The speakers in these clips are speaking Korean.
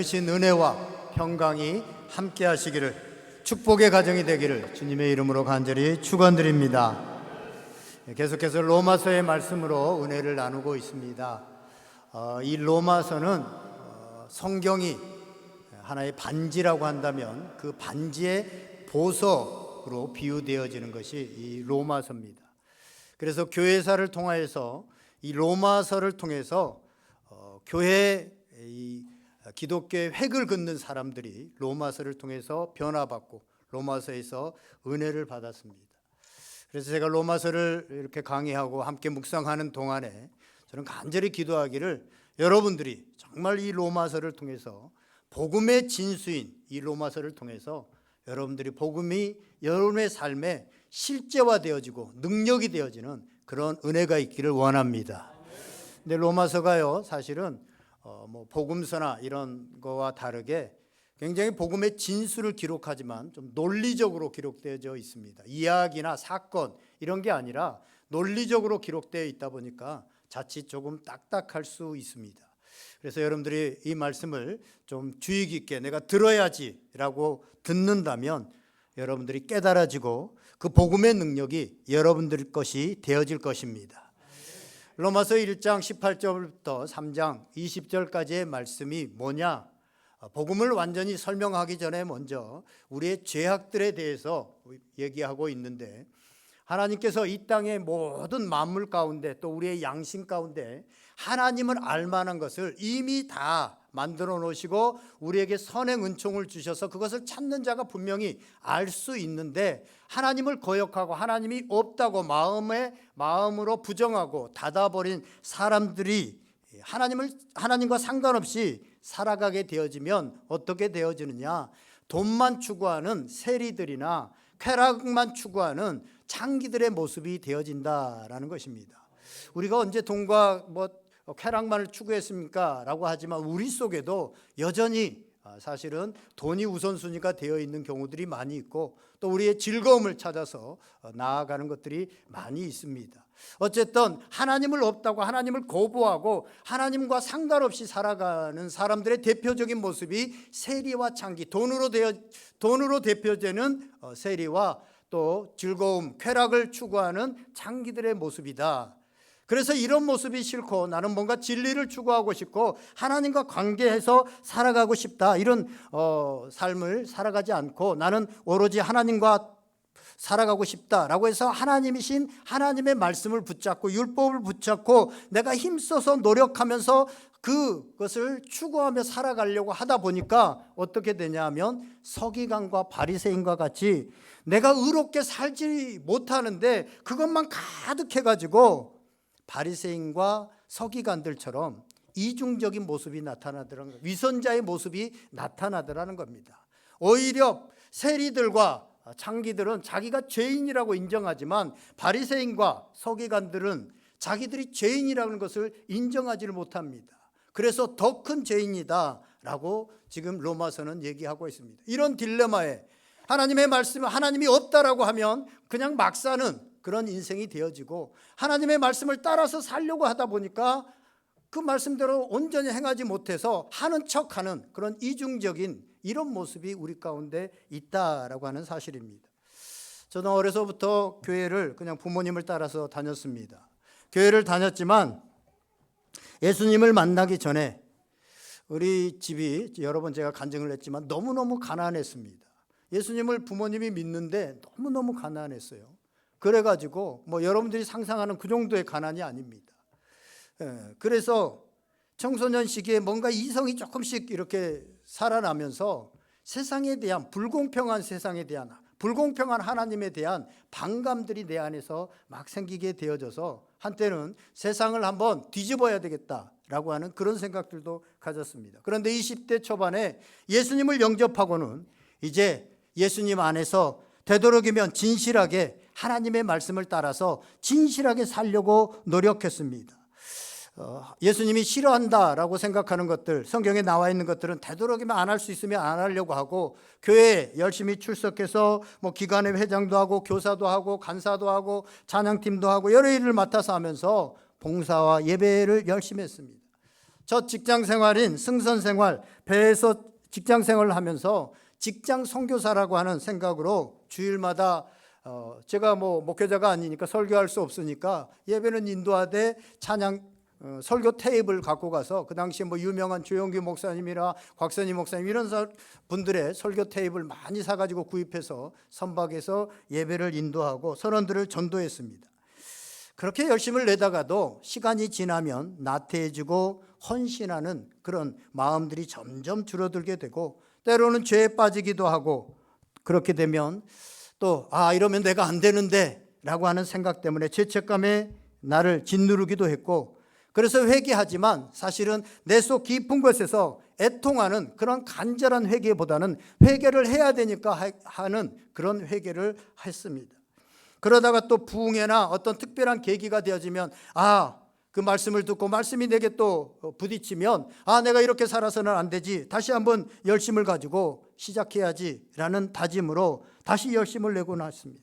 크신 은혜와 평강이 함께 하시기를, 축복의 가정이 되기를 주님의 이름으로 간절히 축원드립니다. 계속해서 로마서의 말씀으로 은혜를 나누고 있습니다. 이 로마서는 성경이 하나의 반지라고 한다면 그 반지의 보석으로 비유되어지는 것이 이 로마서입니다. 그래서 교회사를 통하여서 이 로마서를 통해서 교회 이 기독교의 획을 긋는 사람들이 로마서를 통해서 변화받고 로마서에서 은혜를 받았습니다. 그래서 제가 로마서를 이렇게 강의하고 함께 묵상하는 동안에 저는 간절히 기도하기를, 여러분들이 정말 이 로마서를 통해서 복음의 진수인 이 로마서를 통해서 여러분들이 복음이 여러분의 삶에 실제화되어지고 능력이 되어지는 그런 은혜가 있기를 원합니다. 근데 로마서가요, 사실은 복음서나 이런 거와 다르게 굉장히 복음의 진수를 기록하지만 좀 논리적으로 기록되어 있습니다. 이야기나 사건 이런 게 아니라 논리적으로 기록되어 있다 보니까 자칫 조금 딱딱할 수 있습니다. 그래서 여러분들이 이 말씀을 좀 주의 깊게 내가 들어야지라고 듣는다면 여러분들이 깨달아지고 그 복음의 능력이 여러분들 것이 되어질 것입니다. 로마서 1장 18절부터 3장 20절까지의 말씀이 뭐냐? 복음을 완전히 설명하기 전에 먼저 우리의 죄악들에 대해서 얘기하고 있는데, 하나님께서 이 땅의 모든 만물 가운데 또 우리의 양심 가운데 하나님을 알만한 것을 이미 다 만들어 놓으시고 우리에게 선행 은총을 주셔서 그것을 찾는 자가 분명히 알 수 있는데, 하나님을 거역하고 하나님이 없다고 마음으로 부정하고 닫아버린 사람들이 하나님과 상관없이 살아가게 되어지면 어떻게 되어지느냐? 돈만 추구하는 세리들이나 쾌락만 추구하는 창기들의 모습이 되어진다라는 것입니다. 우리가 언제 돈과 쾌락만을 추구했습니까? 라고 하지만 우리 속에도 여전히 사실은 돈이 우선순위가 되어 있는 경우들이 많이 있고, 또 우리의 즐거움을 찾아서 나아가는 것들이 많이 있습니다. 어쨌든 하나님을 없다고 하나님을 거부하고 하나님과 상관없이 살아가는 사람들의 대표적인 모습이 세리와 창기, 돈으로 대표되는 세리와 또 즐거움, 쾌락을 추구하는 창기들의 모습이다. 그래서 이런 모습이 싫고 나는 뭔가 진리를 추구하고 싶고 하나님과 관계해서 살아가고 싶다, 이런 삶을 살아가지 않고 나는 오로지 하나님과 살아가고 싶다라고 해서 하나님이신 하나님의 말씀을 붙잡고 율법을 붙잡고 내가 힘써서 노력하면서 그것을 추구하며 살아가려고 하다 보니까 어떻게 되냐면 서기관과 바리새인과 같이 내가 의롭게 살지 못하는데 그것만 가득해가지고 바리새인과 서기관들처럼 이중적인 모습이 나타나더라는 겁니다. 위선자의 모습이 나타나더라는 겁니다. 오히려 세리들과 창기들은 자기가 죄인이라고 인정하지만 바리새인과 서기관들은 자기들이 죄인이라는 것을 인정하지를 못합니다. 그래서 더 큰 죄인이다라고 지금 로마서는 얘기하고 있습니다. 이런 딜레마에 하나님의 말씀, 하나님이 없다라고 하면 그냥 막 사는 그런 인생이 되어지고, 하나님의 말씀을 따라서 살려고 하다 보니까 그 말씀대로 온전히 행하지 못해서 하는 척하는 그런 이중적인 이런 모습이 우리 가운데 있다라고 하는 사실입니다. 저는 어려서부터 교회를 그냥 부모님을 따라서 다녔습니다. 교회를 다녔지만 예수님을 만나기 전에 우리 집이 여러 번 제가 간증을 했지만 너무너무 가난했습니다. 예수님을 부모님이 믿는데 너무너무 가난했어요. 그래가지고 여러분들이 상상하는 그 정도의 가난이 아닙니다. 그래서 청소년 시기에 뭔가 이성이 조금씩 이렇게 살아나면서 세상에 대한 불공평한 세상에 대한 불공평한 하나님에 대한 반감들이 내 안에서 막 생기게 되어져서 한때는 세상을 한번 뒤집어야 되겠다라고 하는 그런 생각들도 가졌습니다. 그런데 20대 초반에 예수님을 영접하고는 이제 예수님 안에서 되도록이면 진실하게 하나님의 말씀을 따라서 진실하게 살려고 노력했습니다. 예수님이 싫어한다라고 생각하는 것들, 성경에 나와 있는 것들은 되도록이면 안 할 수 있으면 안 하려고 하고, 교회에 열심히 출석해서 기관의 회장도 하고 교사도 하고 간사도 하고 찬양팀도 하고 여러 일을 맡아서 하면서 봉사와 예배를 열심히 했습니다. 첫 직장 생활인 승선 생활, 배에서 직장 생활을 하면서 직장 선교사라고 하는 생각으로 주일마다 제가 목회자가 아니니까 설교할 수 없으니까 예배는 인도하되 찬양 설교 테이블 갖고 가서 그 당시에 유명한 조영규 목사님이나 곽선희 목사님 이런 분들의 설교 테이블 많이 사가지고 구입해서 선박에서 예배를 인도하고 선원들을 전도했습니다. 그렇게 열심을 내다가도 시간이 지나면 나태해지고 헌신하는 그런 마음들이 점점 줄어들게 되고 때로는 죄에 빠지기도 하고 그렇게 되면 또 이러면 내가 안 되는데 라고 하는 생각 때문에 죄책감에 나를 짓누르기도 했고 그래서 회개하지만 사실은 내 속 깊은 곳에서 애통하는 그런 간절한 회개보다는 회개를 해야 되니까 하는 그런 회개를 했습니다. 그러다가 또 부흥회나 어떤 특별한 계기가 되어지면 그 말씀을 듣고 말씀이 내게 또 부딪히면 내가 이렇게 살아서는 안 되지, 다시 한번 열심을 가지고 시작해야지 라는 다짐으로 다시 열심을 내고 났습니다.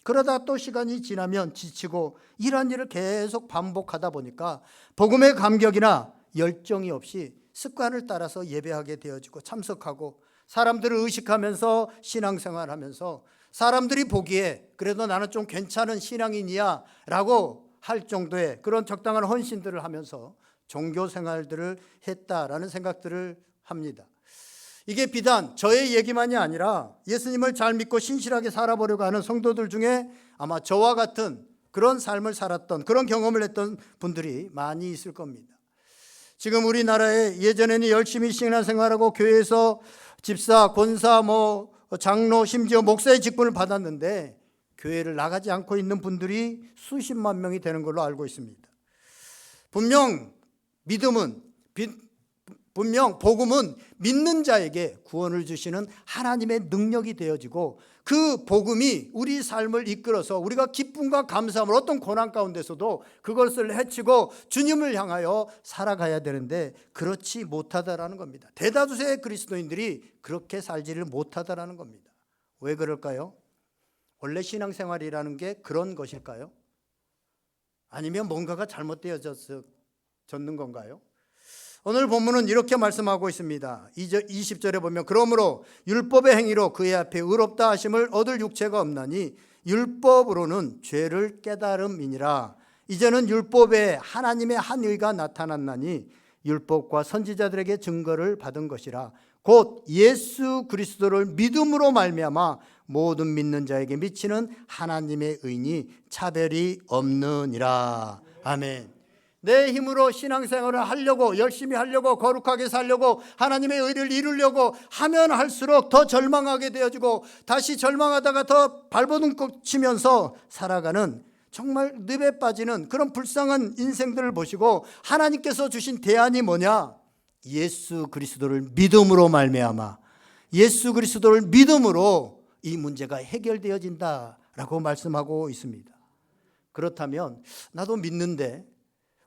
그러다 또 시간이 지나면 지치고 이런 일을 계속 반복하다 보니까 복음의 감격이나 열정이 없이 습관을 따라서 예배하게 되어지고 참석하고 사람들을 의식하면서 신앙생활하면서 사람들이 보기에 그래도 나는 좀 괜찮은 신앙인이야 라고 할 정도의 그런 적당한 헌신들을 하면서 종교 생활들을 했다라는 생각들을 합니다. 이게 비단 저의 얘기만이 아니라 예수님을 잘 믿고 신실하게 살아보려고 하는 성도들 중에 아마 저와 같은 그런 삶을 살았던 그런 경험을 했던 분들이 많이 있을 겁니다. 지금 우리나라에 예전에는 열심히 신앙생활하고 교회에서 집사, 권사, 장로, 심지어 목사의 직분을 받았는데 교회를 나가지 않고 있는 분들이 수십만 명이 되는 걸로 알고 있습니다. 분명 복음은 믿는 자에게 구원을 주시는 하나님의 능력이 되어지고 그 복음이 우리 삶을 이끌어서 우리가 기쁨과 감사함을 어떤 고난 가운데서도 그것을 헤치고 주님을 향하여 살아가야 되는데 그렇지 못하다라는 겁니다. 대다수의 그리스도인들이 그렇게 살지를 못하다라는 겁니다. 왜 그럴까요? 원래 신앙생활이라는 게 그런 것일까요? 아니면 뭔가가 잘못되어졌는 건가요? 오늘 본문은 이렇게 말씀하고 있습니다. 20절에 보면 그러므로 율법의 행위로 그의 앞에 의롭다 하심을 얻을 육체가 없나니 율법으로는 죄를 깨달음이니라. 이제는 율법에 하나님의 한 의가 나타났나니 율법과 선지자들에게 증거를 받은 것이라. 곧 예수 그리스도를 믿음으로 말미암아 모든 믿는 자에게 미치는 하나님의 의니 차별이 없느니라. 아멘. 내 힘으로 신앙생활을 하려고 열심히 하려고 거룩하게 살려고 하나님의 의를 이루려고 하면 할수록 더 절망하게 되어지고 다시 절망하다가 더 발버둥 치면서 살아가는 정말 늪에 빠지는 그런 불쌍한 인생들을 보시고 하나님께서 주신 대안이 뭐냐? 예수 그리스도를 믿음으로 말미암아 예수 그리스도를 믿음으로 이 문제가 해결되어진다라고 말씀하고 있습니다. 그렇다면 나도 믿는데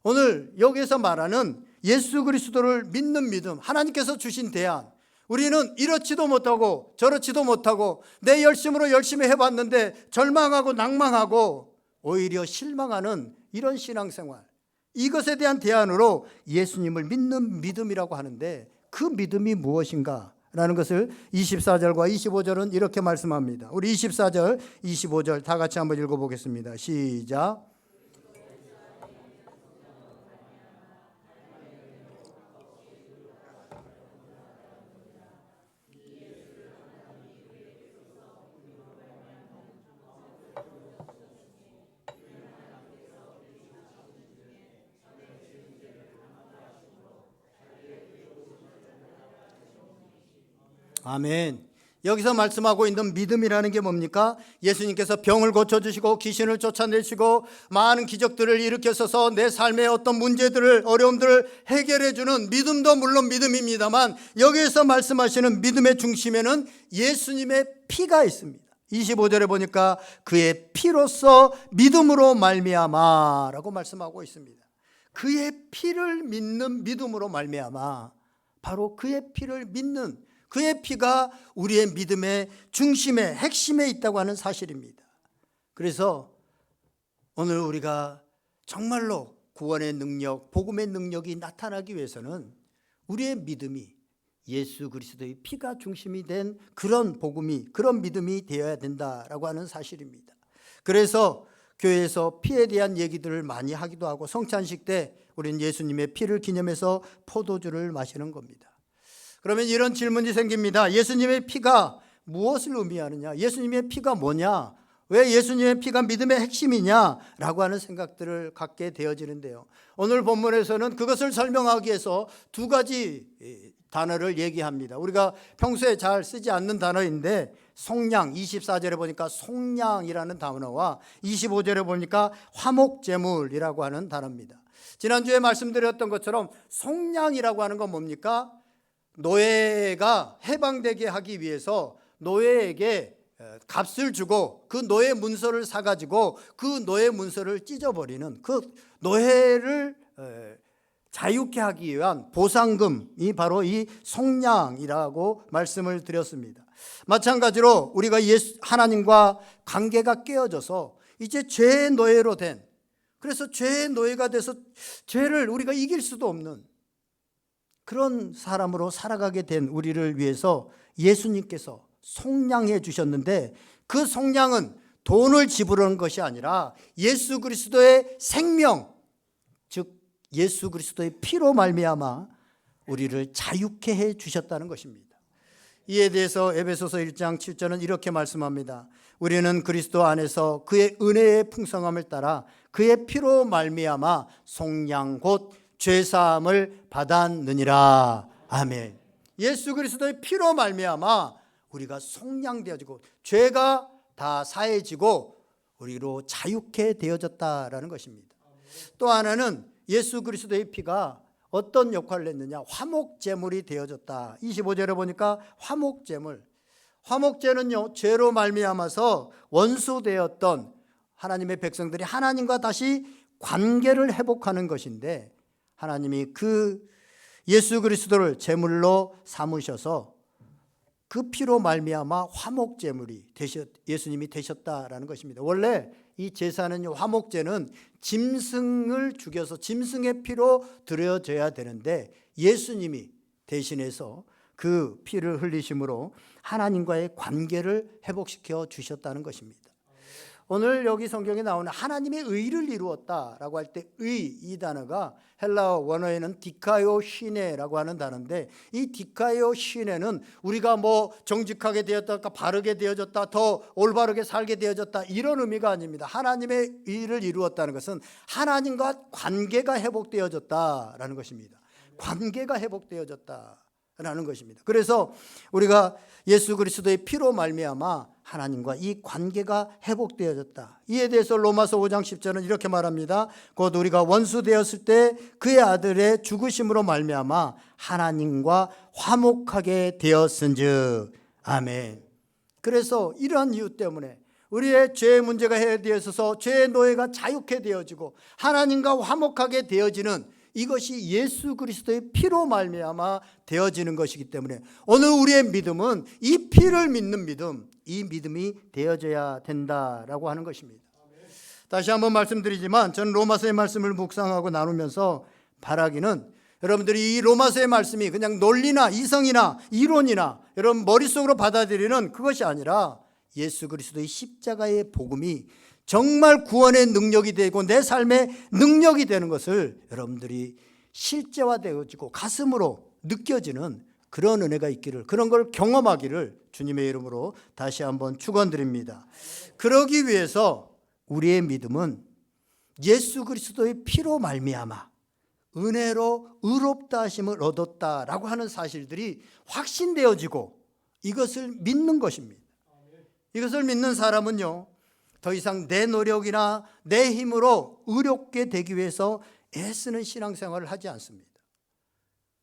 오늘 여기에서 말하는 예수 그리스도를 믿는 믿음, 하나님께서 주신 대안, 우리는 이렇지도 못하고 저렇지도 못하고 내 열심으로 열심히 해봤는데 절망하고 낭망하고 오히려 실망하는 이런 신앙생활, 이것에 대한 대안으로 예수님을 믿는 믿음이라고 하는데 그 믿음이 무엇인가? 라는 것을 24절과 25절은 이렇게 말씀합니다. 우리 24절, 25절 다 같이 한번 읽어보겠습니다. 시작. 아멘. 여기서 말씀하고 있는 믿음이라는 게 뭡니까? 예수님께서 병을 고쳐주시고 귀신을 쫓아내시고 많은 기적들을 일으켜서서 내 삶의 어떤 문제들을 어려움들을 해결해 주는 믿음도 물론 믿음입니다만 여기에서 말씀하시는 믿음의 중심에는 예수님의 피가 있습니다. 25절에 보니까 그의 피로써 믿음으로 말미암아 라고 말씀하고 있습니다. 그의 피를 믿는 믿음으로 말미암아, 바로 그의 피를 믿는 그의 피가 우리의 믿음의 중심에 핵심에 있다고 하는 사실입니다. 그래서 오늘 우리가 정말로 구원의 능력, 복음의 능력이 나타나기 위해서는 우리의 믿음이 예수 그리스도의 피가 중심이 된 그런 복음이, 그런 믿음이 되어야 된다라고 하는 사실입니다. 그래서 교회에서 피에 대한 얘기들을 많이 하기도 하고, 성찬식 때 우리는 예수님의 피를 기념해서 포도주를 마시는 겁니다. 그러면 이런 질문이 생깁니다. 예수님의 피가 무엇을 의미하느냐? 예수님의 피가 뭐냐? 왜 예수님의 피가 믿음의 핵심이냐라고 하는 생각들을 갖게 되어지는데요, 오늘 본문에서는 그것을 설명하기 위해서 두 가지 단어를 얘기합니다. 우리가 평소에 잘 쓰지 않는 단어인데, 속량, 24절에 보니까 속량이라는 단어와 25절에 보니까 화목제물이라고 하는 단어입니다. 지난주에 말씀드렸던 것처럼 속량이라고 하는 건 뭡니까? 노예가 해방되게 하기 위해서 노예에게 값을 주고 그 노예 문서를 사가지고 그 노예 문서를 찢어버리는, 그 노예를 자유케 하기 위한 보상금이 바로 이 속량이라고 말씀을 드렸습니다. 마찬가지로 우리가 하나님과 관계가 깨어져서 이제 죄의 노예로 된, 그래서 죄의 노예가 돼서 죄를 우리가 이길 수도 없는 그런 사람으로 살아가게 된 우리를 위해서 예수님께서 속량해 주셨는데, 그 속량은 돈을 지불하는 것이 아니라 예수 그리스도의 생명, 즉 예수 그리스도의 피로 말미암아 우리를 자유케 해 주셨다는 것입니다. 이에 대해서 에베소서 1장 7절은 이렇게 말씀합니다. 우리는 그리스도 안에서 그의 은혜의 풍성함을 따라 그의 피로 말미암아 속량 곧 죄사함을 받았느니라. 아멘. 예수 그리스도의 피로 말미암아 우리가 속량되어지고 죄가 다 사해지고 우리로 자유케 되어졌다라는 것입니다. 또 하나는 예수 그리스도의 피가 어떤 역할을 했느냐? 화목제물이 되어졌다. 25절에 보니까 화목제물. 화목제는요, 죄로 말미암아서 원수되었던 하나님의 백성들이 하나님과 다시 관계를 회복하는 것인데, 하나님이 그 예수 그리스도를 제물로 삼으셔서 그 피로 말미암아 화목제물이 예수님이 되셨다라는 것입니다. 원래 이 제사는요, 화목제는 짐승을 죽여서 짐승의 피로 드려져야 되는데, 예수님이 대신해서 그 피를 흘리심으로 하나님과의 관계를 회복시켜 주셨다는 것입니다. 오늘 여기 성경에 나오는 하나님의 의를 이루었다라고 할 때 의, 이 단어가 헬라어 원어에는 디카요 시네라고 하는 단어인데, 이 디카요 시네는 우리가 뭐 정직하게 되었다, 바르게 되어졌다, 더 올바르게 살게 되어졌다, 이런 의미가 아닙니다. 하나님의 의를 이루었다는 것은 하나님과 관계가 회복되어졌다라는 것입니다. 관계가 회복되어졌다라는 것입니다. 그래서 우리가 예수 그리스도의 피로 말미암아 하나님과 이 관계가 회복되어졌다. 이에 대해서 로마서 5장 10절은 이렇게 말합니다. 곧 우리가 원수 되었을 때 그의 아들의 죽으심으로 말미암아 하나님과 화목하게 되었은즉. 아멘. 그래서 이러한 이유 때문에 우리의 죄의 문제가 해결되어서 죄의 노예가 자유케 되어지고 하나님과 화목하게 되어지는, 이것이 예수 그리스도의 피로 말미암아 되어지는 것이기 때문에 오늘 우리의 믿음은 이 피를 믿는 믿음, 이 믿음이 되어져야 된다라고 하는 것입니다. 다시 한번 말씀드리지만, 저는 로마서의 말씀을 묵상하고 나누면서 바라기는, 여러분들이 이 로마서의 말씀이 그냥 논리나 이성이나 이론이나 여러분 머릿속으로 받아들이는 그것이 아니라 예수 그리스도의 십자가의 복음이 정말 구원의 능력이 되고 내 삶의 능력이 되는 것을 여러분들이 실제화되어지고 가슴으로 느껴지는 그런 은혜가 있기를, 그런 걸 경험하기를 주님의 이름으로 다시 한번 축원드립니다. 그러기 위해서 우리의 믿음은 예수 그리스도의 피로 말미암아 은혜로 의롭다 하심을 얻었다라고 하는 사실들이 확신되어지고 이것을 믿는 것입니다. 이것을 믿는 사람은요, 더 이상 내 노력이나 내 힘으로 의롭게 되기 위해서 애쓰는 신앙생활을 하지 않습니다.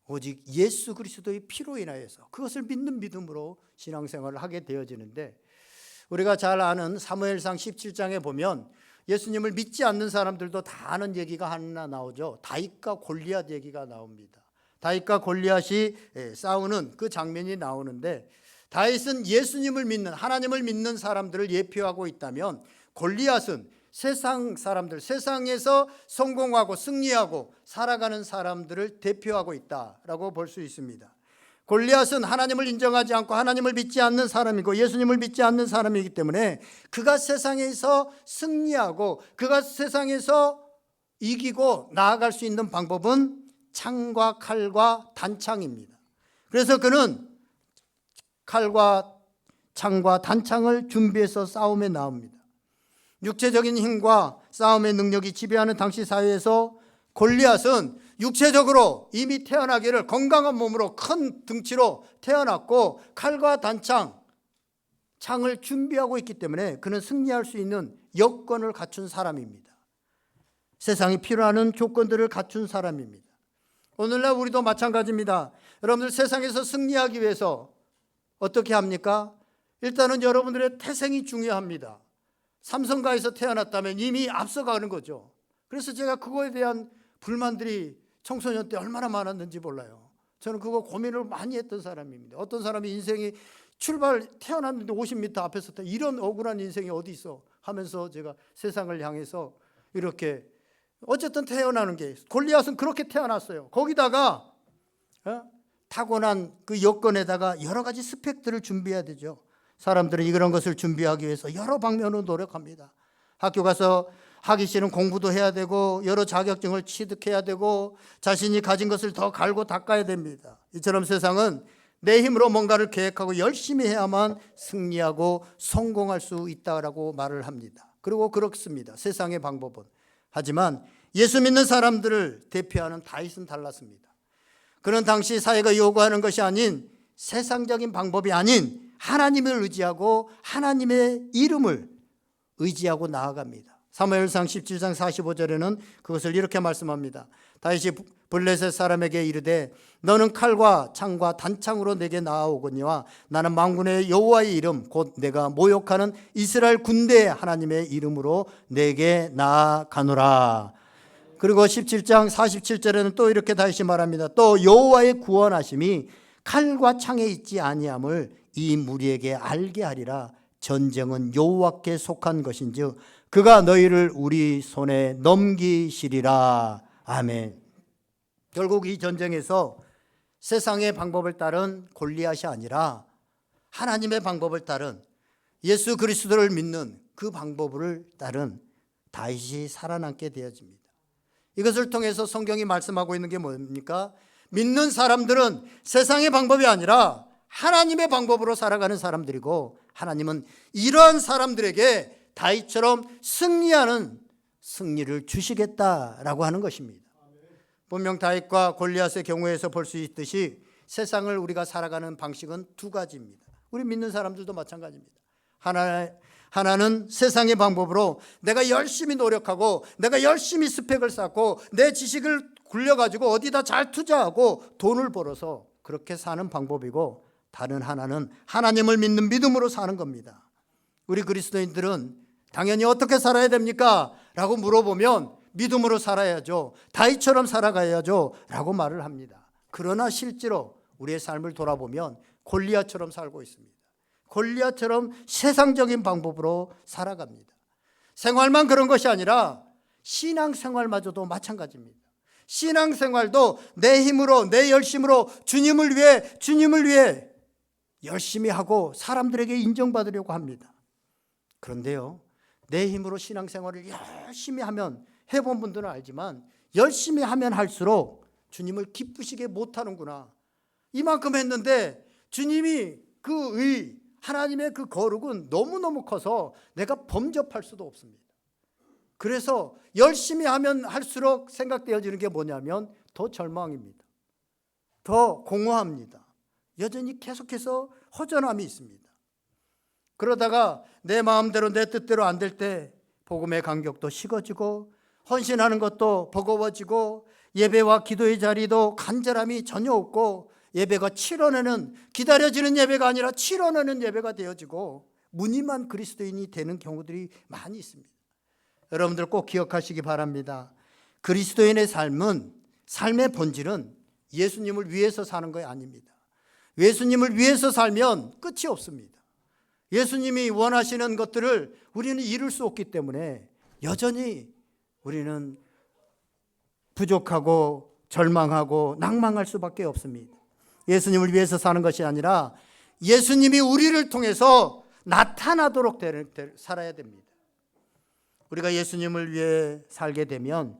오직 예수 그리스도의 피로 인하여서 그것을 믿는 믿음으로 신앙생활을 하게 되어지는데, 우리가 잘 아는 사무엘상 17장에 보면 예수님을 믿지 않는 사람들도 다 아는 얘기가 하나 나오죠. 다윗과 골리앗 얘기가 나옵니다. 다윗과 골리앗이 싸우는 그 장면이 나오는데, 다윗은 예수님을 믿는, 하나님을 믿는 사람들을 예표하고 있다면 골리앗은 세상 사람들, 세상에서 성공하고 승리하고 살아가는 사람들을 대표하고 있다라고 볼 수 있습니다. 골리앗은 하나님을 인정하지 않고 하나님을 믿지 않는 사람이고 예수님을 믿지 않는 사람이기 때문에 그가 세상에서 승리하고 그가 세상에서 이기고 나아갈 수 있는 방법은 창과 칼과 단창입니다. 그래서 그는 칼과 창과 단창을 준비해서 싸움에 나옵니다. 육체적인 힘과 싸움의 능력이 지배하는 당시 사회에서 골리앗은 육체적으로 이미 태어나기를 건강한 몸으로 큰 등치로 태어났고 칼과 단창, 창을 준비하고 있기 때문에 그는 승리할 수 있는 여건을 갖춘 사람입니다. 세상이 필요하는 조건들을 갖춘 사람입니다. 오늘날 우리도 마찬가지입니다. 여러분들 세상에서 승리하기 위해서 어떻게 합니까? 일단은 여러분들의 태생이 중요합니다. 삼성가에서 태어났다면 이미 앞서가는 거죠. 그래서 제가 그거에 대한 불만들이 청소년 때 얼마나 많았는지 몰라요. 저는 그거 고민을 많이 했던 사람입니다. 어떤 사람이 인생이 태어났는데 50m 앞에서 이런 억울한 인생이 어디 있어 하면서 제가 세상을 향해서 이렇게 어쨌든 태어나는 게 골리앗은 그렇게 태어났어요. 거기다가 타고난 그 여건에다가 여러 가지 스펙들을 준비해야 되죠. 사람들은 이런 것을 준비하기 위해서 여러 방면으로 노력합니다. 학교 가서 하기 싫은 공부도 해야 되고 여러 자격증을 취득해야 되고 자신이 가진 것을 더 갈고 닦아야 됩니다. 이처럼 세상은 내 힘으로 뭔가를 계획하고 열심히 해야만 승리하고 성공할 수 있다라고 말을 합니다. 그리고 그렇습니다. 세상의 방법은. 하지만 예수 믿는 사람들을 대표하는 다윗은 달랐습니다. 그는 당시 사회가 요구하는 것이 아닌 세상적인 방법이 아닌 하나님을 의지하고 하나님의 이름을 의지하고 나아갑니다. 사무엘상 17장 45절에는 그것을 이렇게 말씀합니다. 다윗이 블레셋 사람에게 이르되 너는 칼과 창과 단창으로 내게 나아오거니와 나는 만군의 여호와의 이름 곧 내가 모욕하는 이스라엘 군대의 하나님의 이름으로 내게 나아가노라. 그리고 17장 47절에는 또 이렇게 다윗이 말합니다. 또 여호와의 구원하심이 칼과 창에 있지 아니함을 이 무리에게 알게 하리라. 전쟁은 여호와께 속한 것인즉 그가 너희를 우리 손에 넘기시리라. 아멘. 결국 이 전쟁에서 세상의 방법을 따른 골리앗이 아니라 하나님의 방법을 따른 예수 그리스도를 믿는 그 방법을 따른 다윗이 살아남게 되어집니다. 이것을 통해서 성경이 말씀하고 있는 게 뭡니까? 믿는 사람들은 세상의 방법이 아니라 하나님의 방법으로 살아가는 사람들이고 하나님은 이러한 사람들에게 다윗처럼 승리하는 승리를 주시겠다라고 하는 것입니다. 분명 다윗과 골리앗의 경우에서 볼 수 있듯이 세상을 우리가 살아가는 방식은 두 가지입니다. 우리 믿는 사람들도 마찬가지입니다. 하나는 세상의 방법으로 내가 열심히 노력하고 내가 열심히 스펙을 쌓고 내 지식을 굴려가지고 어디다 잘 투자하고 돈을 벌어서 그렇게 사는 방법이고 다른 하나는 하나님을 믿는 믿음으로 사는 겁니다. 우리 그리스도인들은 당연히 어떻게 살아야 됩니까? 라고 물어보면 믿음으로 살아야죠. 다윗처럼 살아가야죠. 라고 말을 합니다. 그러나 실제로 우리의 삶을 돌아보면 골리앗처럼 살고 있습니다. 골리앗처럼 세상적인 방법으로 살아갑니다. 생활만 그런 것이 아니라 신앙생활마저도 마찬가지입니다. 신앙생활도 내 힘으로 내 열심으로 주님을 위해 열심히 하고 사람들에게 인정받으려고 합니다. 그런데요, 내 힘으로 신앙생활을 열심히 하면 해본 분들은 알지만 열심히 하면 할수록 주님을 기쁘시게 못하는구나. 이만큼 했는데 주님이 하나님의 그 거룩은 너무너무 커서 내가 범접할 수도 없습니다. 그래서 열심히 하면 할수록 생각되어지는 게 뭐냐면 더 절망입니다. 더 공허합니다. 여전히 계속해서 허전함이 있습니다. 그러다가 내 마음대로 내 뜻대로 안 될 때 복음의 간격도 식어지고 헌신하는 것도 버거워지고 예배와 기도의 자리도 간절함이 전혀 없고 예배가 치러내는 기다려지는 예배가 아니라 치러내는 예배가 되어지고 무늬만 그리스도인이 되는 경우들이 많이 있습니다. 여러분들 꼭 기억하시기 바랍니다. 그리스도인의 삶의 본질은 예수님을 위해서 사는 거 아닙니다. 예수님을 위해서 살면 끝이 없습니다. 예수님이 원하시는 것들을 우리는 이룰 수 없기 때문에 여전히 우리는 부족하고 절망하고 낭망할 수밖에 없습니다. 예수님을 위해서 사는 것이 아니라 예수님이 우리를 통해서 나타나도록 살아야 됩니다. 우리가 예수님을 위해 살게 되면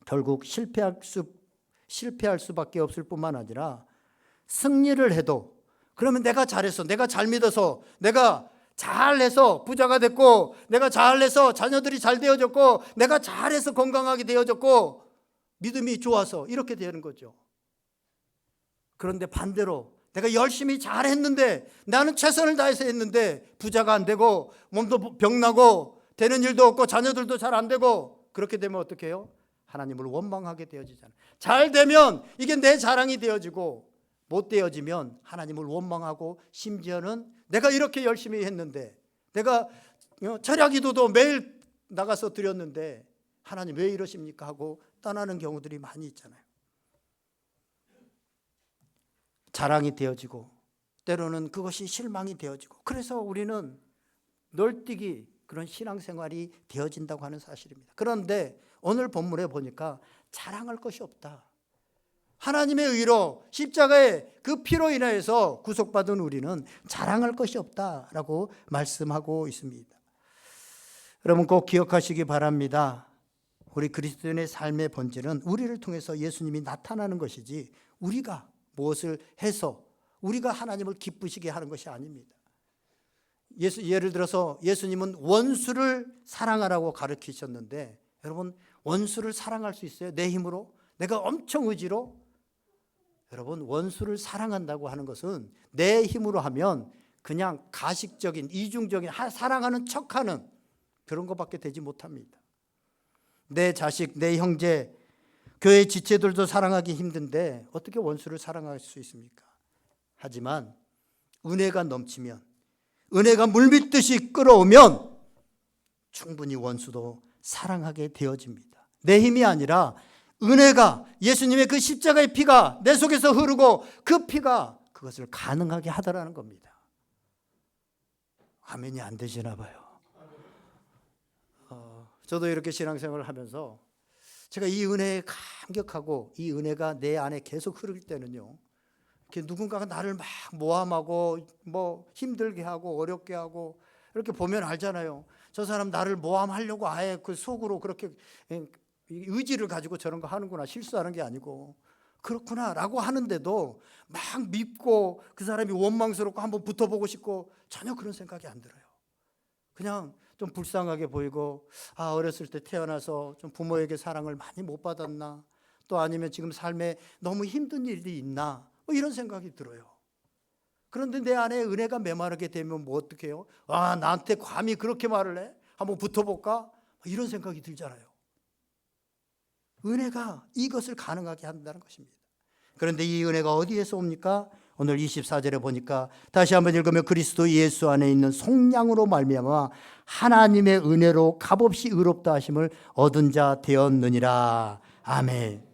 결국 실패할 수밖에 없을 뿐만 아니라 승리를 해도, 그러면 내가 잘해서, 내가 잘 믿어서, 내가 잘해서 부자가 됐고, 내가 잘해서 자녀들이 잘 되어졌고, 내가 잘해서 건강하게 되어졌고, 믿음이 좋아서 이렇게 되는 거죠. 그런데 반대로 내가 열심히 잘했는데, 나는 최선을 다해서 했는데 부자가 안 되고, 몸도 병나고, 되는 일도 없고, 자녀들도 잘 안 되고, 그렇게 되면 어떻게 해요? 하나님을 원망하게 되어지잖아요. 잘 되면 이게 내 자랑이 되어지고, 못 되어지면 하나님을 원망하고, 심지어는 내가 이렇게 열심히 했는데, 내가 철야기도도 매일 나가서 드렸는데 하나님 왜 이러십니까 하고 떠나는 경우들이 많이 있잖아요. 자랑이 되어지고, 때로는 그것이 실망이 되어지고, 그래서 우리는 널뛰기, 그런 신앙생활이 되어진다고 하는 사실입니다. 그런데 오늘 본문에 보니까 자랑할 것이 없다. 하나님의 의로 십자가의 그 피로 인하여서 구속받은 우리는 자랑할 것이 없다라고 말씀하고 있습니다. 여러분 꼭 기억하시기 바랍니다. 우리 그리스도인의 삶의 본질은 우리를 통해서 예수님이 나타나는 것이지, 우리가 무엇을 해서 우리가 하나님을 기쁘시게 하는 것이 아닙니다. 예를 들어서 예수님은 원수를 사랑하라고 가르치셨는데, 여러분 원수를 사랑할 수 있어요? 내 힘으로? 내가 엄청 의지로? 여러분 원수를 사랑한다고 하는 것은 내 힘으로 하면 그냥 가식적인, 이중적인, 사랑하는 척하는 그런 것밖에 되지 못합니다. 내 자식, 내 형제, 교회 지체들도 사랑하기 힘든데 어떻게 원수를 사랑할 수 있습니까? 하지만 은혜가 넘치면, 은혜가 물밀듯이 끌어오면 충분히 원수도 사랑하게 되어집니다. 내 힘이 아니라 은혜가, 예수님의 그 십자가의 피가 내 속에서 흐르고, 그 피가 그것을 가능하게 하더라는 겁니다. 아멘이 안 되시나 봐요. 저도 이렇게 신앙생활을 하면서 제가 이 은혜에 감격하고, 이 은혜가 내 안에 계속 흐를 때는요, 이렇게 누군가가 나를 막 모함하고 뭐 힘들게 하고 어렵게 하고 이렇게 보면 알잖아요. 저 사람 나를 모함하려고 아예 그 속으로 그렇게 의지를 가지고 저런 거 하는구나, 실수하는 게 아니고 그렇구나 라고 하는데도 막 믿고, 그 사람이 원망스럽고 한번 붙어보고 싶고, 전혀 그런 생각이 안 들어요. 그냥 좀 불쌍하게 보이고, 어렸을 때 태어나서 좀 부모에게 사랑을 많이 못 받았나, 또 아니면 지금 삶에 너무 힘든 일이 있나, 뭐 이런 생각이 들어요. 그런데 내 안에 은혜가 메마르게 되면 뭐 어떻게 해요? 나한테 감히 그렇게 말을 해? 한번 붙어볼까? 이런 생각이 들잖아요. 은혜가 이것을 가능하게 한다는 것입니다. 그런데 이 은혜가 어디에서 옵니까? 오늘 24절에 보니까 다시 한번 읽으면, 그리스도 예수 안에 있는 속량으로 말미암아 하나님의 은혜로 값없이 의롭다 하심을 얻은 자 되었느니라. 아멘.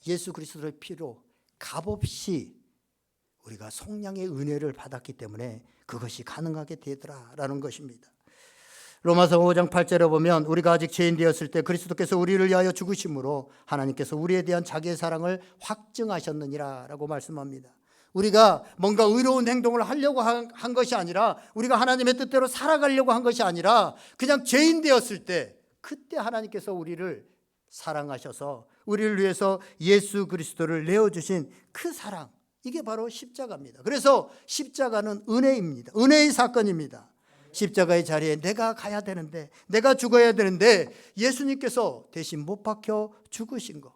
예수 그리스도의 피로 값없이 우리가 속량의 은혜를 받았기 때문에 그것이 가능하게 되더라라는 것입니다. 로마서 5장 8절에 보면, 우리가 아직 죄인 되었을 때 그리스도께서 우리를 위하여 죽으심으로 하나님께서 우리에 대한 자기의 사랑을 확증하셨느니라 라고 말씀합니다. 우리가 뭔가 의로운 행동을 하려고 한 것이 아니라, 우리가 하나님의 뜻대로 살아가려고 한 것이 아니라, 그냥 죄인 되었을 때 그때 하나님께서 우리를 사랑하셔서 우리를 위해서 예수 그리스도를 내어주신 그 사랑, 이게 바로 십자가입니다. 그래서 십자가는 은혜입니다. 은혜의 사건입니다. 십자가의 자리에 내가 가야 되는데, 내가 죽어야 되는데 예수님께서 대신 못 박혀 죽으신 것,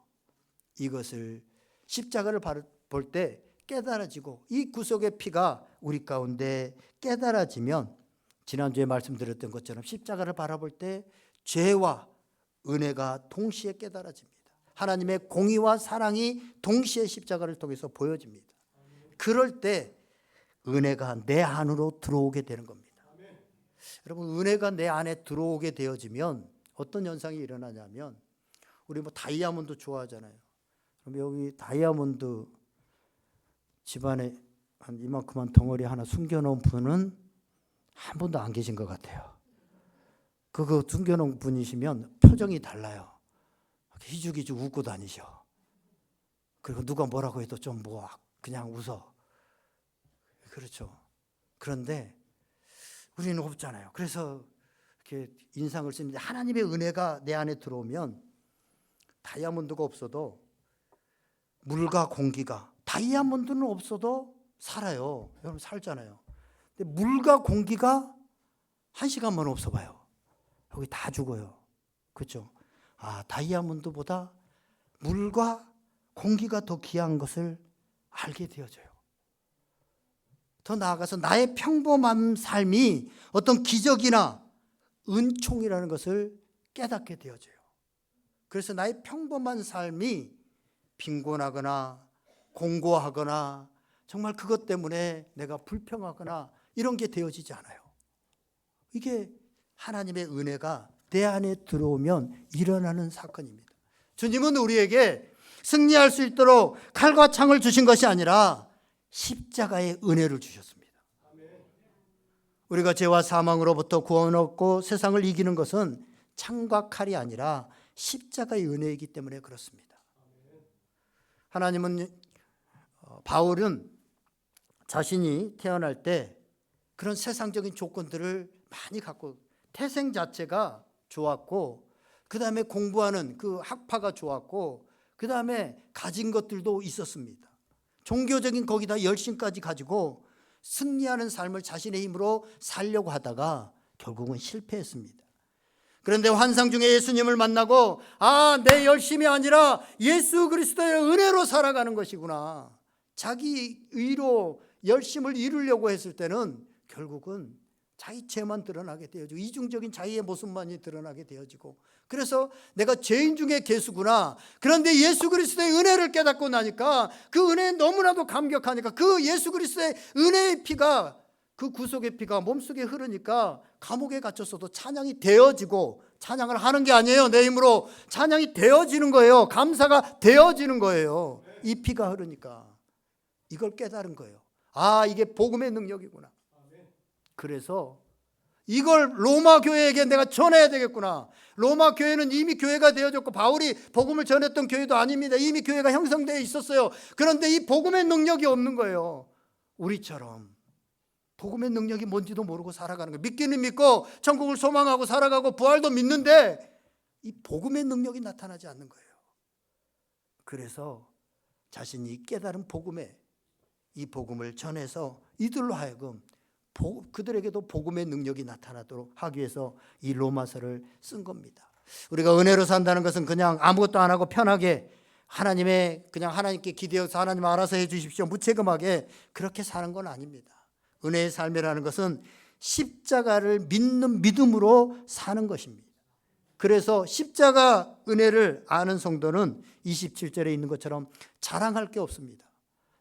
이것을 십자가를 볼 때 깨달아지고, 이 구속의 피가 우리 가운데 깨달아지면, 지난주에 말씀드렸던 것처럼 십자가를 바라볼 때 죄와 은혜가 동시에 깨달아집니다. 하나님의 공의와 사랑이 동시에 십자가를 통해서 보여집니다. 그럴 때 은혜가 내 안으로 들어오게 되는 겁니다. 여러분, 은혜가 내 안에 들어오게 되어지면 어떤 현상이 일어나냐면, 우리 뭐 다이아몬드 좋아하잖아요. 그럼 여기 다이아몬드 집안에 한 이만큼한 덩어리 하나 숨겨놓은 분은 한 분도 안 계신 것 같아요. 그거 숨겨놓은 분이시면 표정이 달라요. 희죽희죽 웃고 다니셔. 그리고 누가 뭐라고 해도 좀 뭐 그냥 웃어. 그렇죠. 그런데 우리는 없잖아요. 그래서 이렇게 인상을 쓰는데, 하나님의 은혜가 내 안에 들어오면 다이아몬드가 없어도 물과 공기가, 다이아몬드는 없어도 살아요. 여러분 살잖아요. 근데 물과 공기가 1시간만 없어 봐요. 여기 다 죽어요. 그렇죠? 다이아몬드보다 물과 공기가 더 귀한 것을 알게 되어져요. 더 나아가서 나의 평범한 삶이 어떤 기적이나 은총이라는 것을 깨닫게 되어져요. 그래서 나의 평범한 삶이 빈곤하거나 공고하거나 정말 그것 때문에 내가 불평하거나 이런 게 되어지지 않아요. 이게 하나님의 은혜가 내 안에 들어오면 일어나는 사건입니다. 주님은 우리에게 승리할 수 있도록 칼과 창을 주신 것이 아니라 십자가의 은혜를 주셨습니다. 우리가 죄와 사망으로부터 구원 얻고 세상을 이기는 것은 창과 칼이 아니라 십자가의 은혜이기 때문에 그렇습니다. 하나님은, 바울은 자신이 태어날 때 그런 세상적인 조건들을 많이 갖고, 태생 자체가 좋았고, 그 다음에 공부하는 그 학파가 좋았고, 그 다음에 가진 것들도 있었습니다. 종교적인 거기다 열심까지 가지고 승리하는 삶을 자신의 힘으로 살려고 하다가 결국은 실패했습니다. 그런데 환상 중에 예수님을 만나고, 내 열심이 아니라 예수 그리스도의 은혜로 살아가는 것이구나. 자기 의로 열심을 이루려고 했을 때는 결국은 자기 죄만 드러나게 되어지고, 이중적인 자기의 모습만이 드러나게 되어지고, 그래서 내가 죄인 중에 괴수구나. 그런데 예수 그리스도의 은혜를 깨닫고 나니까, 그 은혜에 너무나도 감격하니까, 그 예수 그리스도의 은혜의 피가, 그 구속의 피가 몸속에 흐르니까 감옥에 갇혔어도 찬양이 되어지고, 찬양을 하는 게 아니에요. 내 힘으로 찬양이 되어지는 거예요. 감사가 되어지는 거예요. 이 피가 흐르니까. 이걸 깨달은 거예요. 이게 복음의 능력이구나. 그래서 이걸 로마 교회에게 내가 전해야 되겠구나. 로마 교회는 이미 교회가 되어졌고, 바울이 복음을 전했던 교회도 아닙니다. 이미 교회가 형성되어 있었어요. 그런데 이 복음의 능력이 없는 거예요. 우리처럼 복음의 능력이 뭔지도 모르고 살아가는 거예요. 믿기는 믿고 천국을 소망하고 살아가고 부활도 믿는데 이 복음의 능력이 나타나지 않는 거예요. 그래서 자신이 깨달은 복음에, 이 복음을 전해서 이들로 하여금 그들에게도 복음의 능력이 나타나도록 하기 위해서 이 로마서를 쓴 겁니다. 우리가 은혜로 산다는 것은 그냥 아무것도 안 하고 편하게 그냥 하나님께 기대어서 하나님 알아서 해 주십시오, 무책임하게 그렇게 사는 건 아닙니다. 은혜의 삶이라는 것은 십자가를 믿는 믿음으로 사는 것입니다. 그래서 십자가 은혜를 아는 성도는 27절에 있는 것처럼 자랑할 게 없습니다.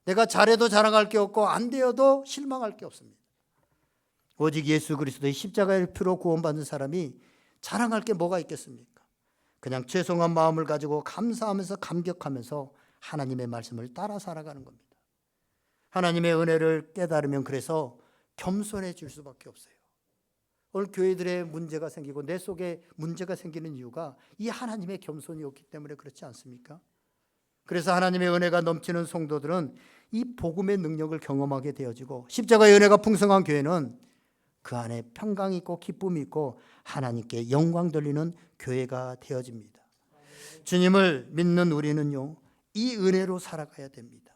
내가 잘해도 자랑할 게 없고 안 되어도 실망할 게 없습니다. 오직 예수 그리스도의 십자가의 피로 구원받는 사람이 자랑할 게 뭐가 있겠습니까? 그냥 죄송한 마음을 가지고 감사하면서 감격하면서 하나님의 말씀을 따라 살아가는 겁니다. 하나님의 은혜를 깨달으면 그래서 겸손해질 수밖에 없어요. 오늘 교회들의 문제가 생기고 내 속에 문제가 생기는 이유가 이 하나님의 겸손이 없기 때문에 그렇지 않습니까? 그래서 하나님의 은혜가 넘치는 성도들은 이 복음의 능력을 경험하게 되어지고, 십자가의 은혜가 풍성한 교회는 그 안에 평강이 있고 기쁨이 있고 하나님께 영광 돌리는 교회가 되어집니다. 주님을 믿는 우리는요, 이 은혜로 살아가야 됩니다.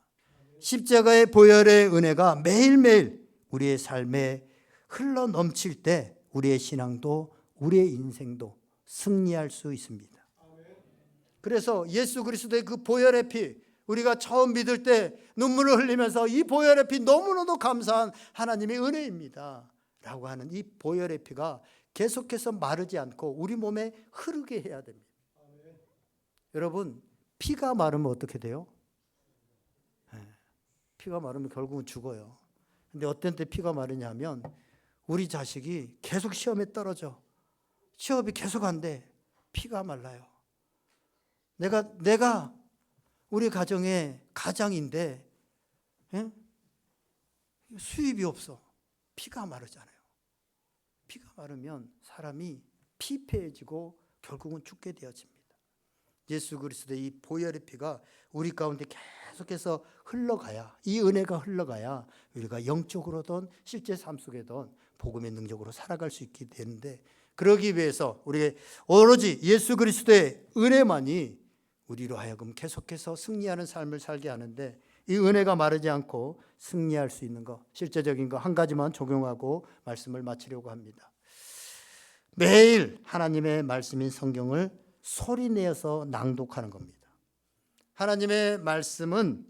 십자가의 보혈의 은혜가 매일매일 우리의 삶에 흘러 넘칠 때 우리의 신앙도 우리의 인생도 승리할 수 있습니다. 그래서 예수 그리스도의 그 보혈의 피, 우리가 처음 믿을 때 눈물을 흘리면서 이 보혈의 피 너무나도 감사한 하나님의 은혜입니다 라고 하는 이 보혈의 피가 계속해서 마르지 않고 우리 몸에 흐르게 해야 됩니다. 여러분, 피가 마르면 어떻게 돼요? 피가 마르면 결국은 죽어요. 근데 어떤 때 피가 마르냐면 우리 자식이 계속 시험에 떨어져. 시험이 계속 안 돼. 피가 말라요. 내가 우리 가정의 가장인데 수입이 없어. 피가 마르잖아요. 피가 마르면 사람이 피폐해지고 결국은 죽게 되어집니다. 예수 그리스도의 이 보혈의 피가 우리 가운데 계속해서 흘러가야, 이 은혜가 흘러가야 우리가 영적으로든 실제 삶 속에든 복음의 능력으로 살아갈 수 있게 되는데, 그러기 위해서 우리 오로지 예수 그리스도의 은혜만이 우리로 하여금 계속해서 승리하는 삶을 살게 하는데, 이 은혜가 마르지 않고 승리할 수 있는 것, 실제적인 거 한 가지만 적용하고 말씀을 마치려고 합니다. 매일 하나님의 말씀인 성경을 소리내어서 낭독하는 겁니다. 하나님의 말씀은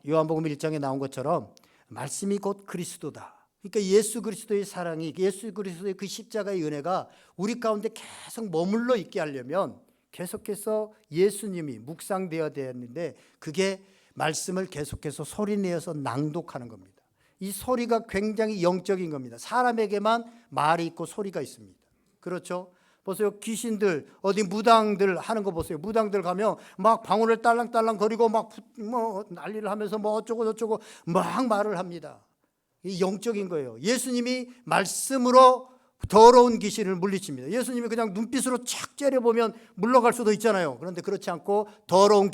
요한복음 1장에 나온 것처럼 말씀이 곧 그리스도다. 그러니까 예수 그리스도의 사랑이, 예수 그리스도의 그 십자가의 은혜가 우리 가운데 계속 머물러 있게 하려면 계속해서 예수님이 묵상되어야 되는데, 그게 말씀을 계속해서 소리내어서 낭독하는 겁니다. 이 소리가 굉장히 영적인 겁니다. 사람에게만 말이 있고 소리가 있습니다. 그렇죠? 보세요. 귀신들, 어디 무당들 하는 거 보세요. 무당들 가면 막 방울을 딸랑딸랑 거리고 막 난리를 하면서 뭐 어쩌고 저쩌고 막 말을 합니다. 이 영적인 거예요. 예수님이 말씀으로 더러운 귀신을 물리칩니다. 예수님이 그냥 눈빛으로 착 째려보면 물러갈 수도 있잖아요. 그런데 그렇지 않고 더러운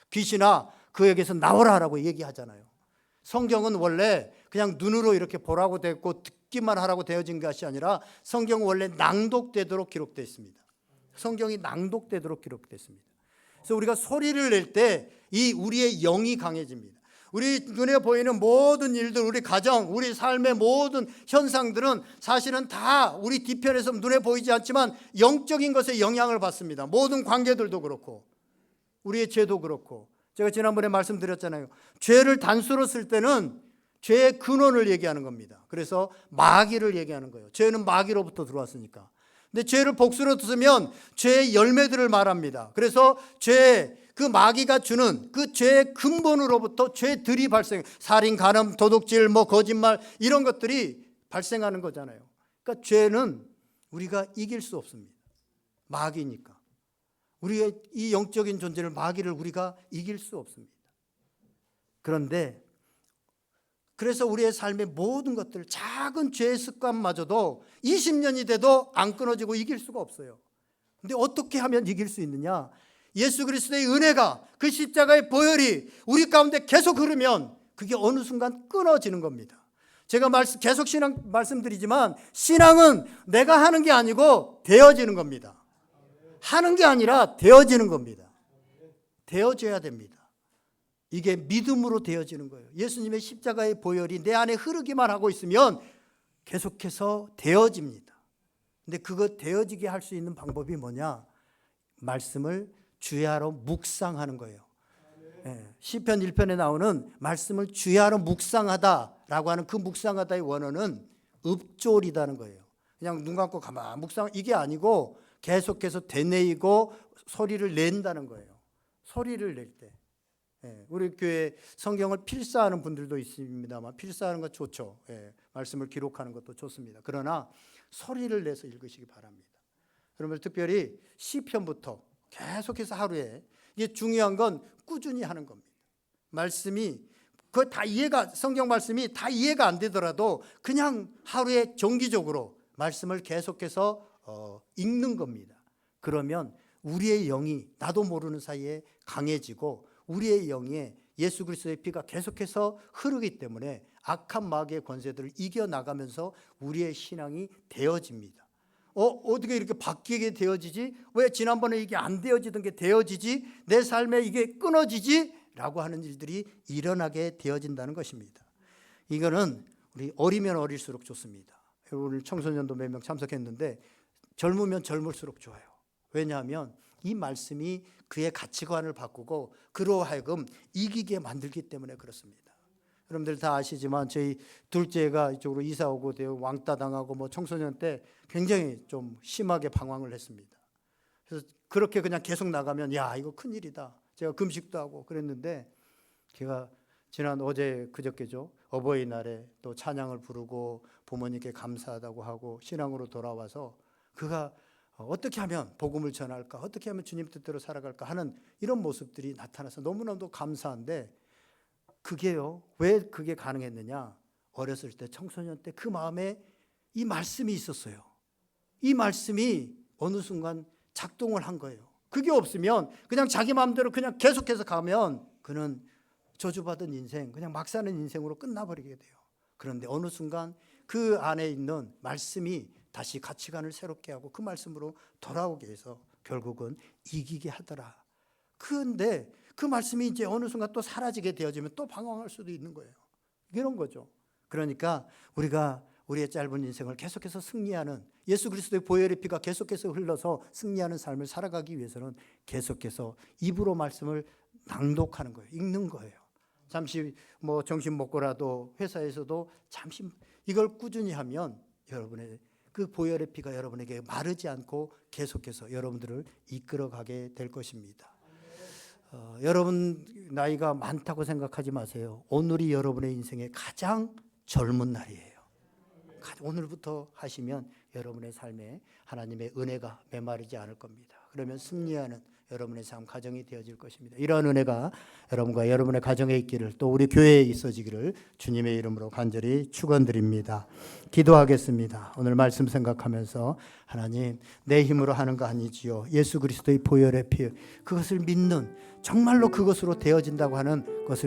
귀신아 그에게서 나오라라고 얘기하잖아요. 성경은 원래 그냥 눈으로 이렇게 보라고 되었고 듣기만 하라고 되어진 것이 아니라 성경은 원래 낭독되도록 기록되어 있습니다. 성경이 낭독되도록 기록됐습니다. 그래서 우리가 소리를 낼 때 이 우리의 영이 강해집니다. 우리 눈에 보이는 모든 일들, 우리 가정, 우리 삶의 모든 현상들은 사실은 다 우리 뒤편에서 눈에 보이지 않지만 영적인 것에 영향을 받습니다. 모든 관계들도 그렇고 우리의 죄도 그렇고. 제가 지난번에 말씀드렸잖아요. 죄를 단수로 쓸 때는 죄의 근원을 얘기하는 겁니다. 그래서 마귀를 얘기하는 거예요. 죄는 마귀로부터 들어왔으니까. 근데 죄를 복수로 쓰면 죄의 열매들을 말합니다. 그래서 그 마귀가 주는 그 죄의 근본으로부터 죄들이 발생, 살인, 간음, 도둑질, 거짓말 이런 것들이 발생하는 거잖아요. 그러니까 죄는 우리가 이길 수 없습니다. 마귀니까. 우리의 이 영적인 존재를, 마귀를 우리가 이길 수 없습니다. 그런데 그래서 우리의 삶의 모든 것들, 작은 죄의 습관마저도 20년이 돼도 안 끊어지고 이길 수가 없어요. 근데 어떻게 하면 이길 수 있느냐? 예수 그리스도의 은혜가, 그 십자가의 보혈이 우리 가운데 계속 흐르면 그게 어느 순간 끊어지는 겁니다. 제가 계속 말씀드리지만 신앙은 내가 하는 게 아니고 되어지는 겁니다. 하는 게 아니라 되어지는 겁니다. 되어져야 됩니다. 이게 믿음으로 되어지는 거예요. 예수님의 십자가의 보혈이 내 안에 흐르기만 하고 있으면 계속해서 되어집니다. 근데 그거 되어지게 할 수 있는 방법이 뭐냐? 말씀을 주야로 묵상하는 거예요. 시편 1편에 나오는 말씀을 주야로 묵상하다라고 하는 그 묵상하다의 원어는 읍졸이다는 거예요. 그냥 눈 감고 가만 묵상, 이게 아니고 계속해서 되뇌이고 소리를 낸다는 거예요. 소리를 낼 때. 우리 교회 성경을 필사하는 분들도 있습니다만, 필사하는 것 좋죠. 말씀을 기록하는 것도 좋습니다. 그러나 소리를 내서 읽으시기 바랍니다. 그러면 특별히 시편부터 계속해서 하루에, 이게 중요한 건 꾸준히 하는 겁니다. 말씀이 그 다 성경 말씀이 다 이해가 안 되더라도 그냥 하루에 정기적으로 말씀을 계속해서 읽는 겁니다. 그러면 우리의 영이 나도 모르는 사이에 강해지고 우리의 영에 예수 그리스도의 피가 계속해서 흐르기 때문에 악한 마귀의 권세들을 이겨나가면서 우리의 신앙이 되어집니다. 어떻게 이렇게 바뀌게 되어지지? 왜 지난번에 이게 안 되어지던 게 되어지지? 내 삶에 이게 끊어지지? 라고 하는 일들이 일어나게 되어진다는 것입니다. 이거는 우리 어리면 어릴수록 좋습니다. 오늘 청소년도 몇 명 참석했는데 젊으면 젊을수록 좋아요. 왜냐하면 이 말씀이 그의 가치관을 바꾸고 그로 하여금 이기게 만들기 때문에 그렇습니다. 여러분들 다 아시지만 저희 둘째가 이쪽으로 이사 오고 왕따 당하고 청소년 때 굉장히 좀 심하게 방황을 했습니다. 그래서 그렇게 그냥 계속 나가면 야 이거 큰일이다. 제가 금식도 하고 그랬는데, 제가 지난 어제 그저께죠, 어버이날에 또 찬양을 부르고 부모님께 감사하다고 하고 신앙으로 돌아와서 그가 어떻게 하면 복음을 전할까, 어떻게 하면 주님 뜻대로 살아갈까 하는 이런 모습들이 나타나서 너무나도 감사한데, 그게요, 왜 그게 가능했느냐? 어렸을 때 청소년 때 그 마음에 이 말씀이 있었어요. 이 말씀이 어느 순간 작동을 한 거예요. 그게 없으면 그냥 자기 마음대로 그냥 계속해서 가면 그는 저주받은 인생, 그냥 막 사는 인생으로 끝나버리게 돼요. 그런데 어느 순간 그 안에 있는 말씀이 다시 가치관을 새롭게 하고 그 말씀으로 돌아오게 해서 결국은 이기게 하더라. 그런데 그 말씀이 이제 어느 순간 또 사라지게 되어지면 또 방황할 수도 있는 거예요. 이런 거죠. 그러니까 우리가 우리의 짧은 인생을 계속해서 승리하는, 예수 그리스도의 보혈의 피가 계속해서 흘러서 승리하는 삶을 살아가기 위해서는 계속해서 입으로 말씀을 낭독하는 거예요. 읽는 거예요. 잠시 정신 먹고라도 회사에서도 잠시 이걸 꾸준히 하면 여러분의 그 보혈의 피가 여러분에게 마르지 않고 계속해서 여러분들을 이끌어가게 될 것입니다. 여러분 나이가 많다고 생각하지 마세요. 오늘이 여러분의 인생의 가장 젊은 날이에요. 오늘부터 하시면 여러분의 삶에 하나님의 은혜가 메마르지 않을 겁니다. 그러면 승리하는 여러분의 삶 가정이 되어질 것입니다. 이러한 은혜가 여러분과 여러분의 가정에 있기를, 또 우리 교회에 있어지기를 주님의 이름으로 간절히 축원드립니다. 기도하겠습니다. 오늘 말씀 생각하면서 하나님, 내 힘으로 하는 거 아니지요. 예수 그리스도의 보혈의 피, 그것을 믿는, 정말로 그것으로 되어진다고 하는 것을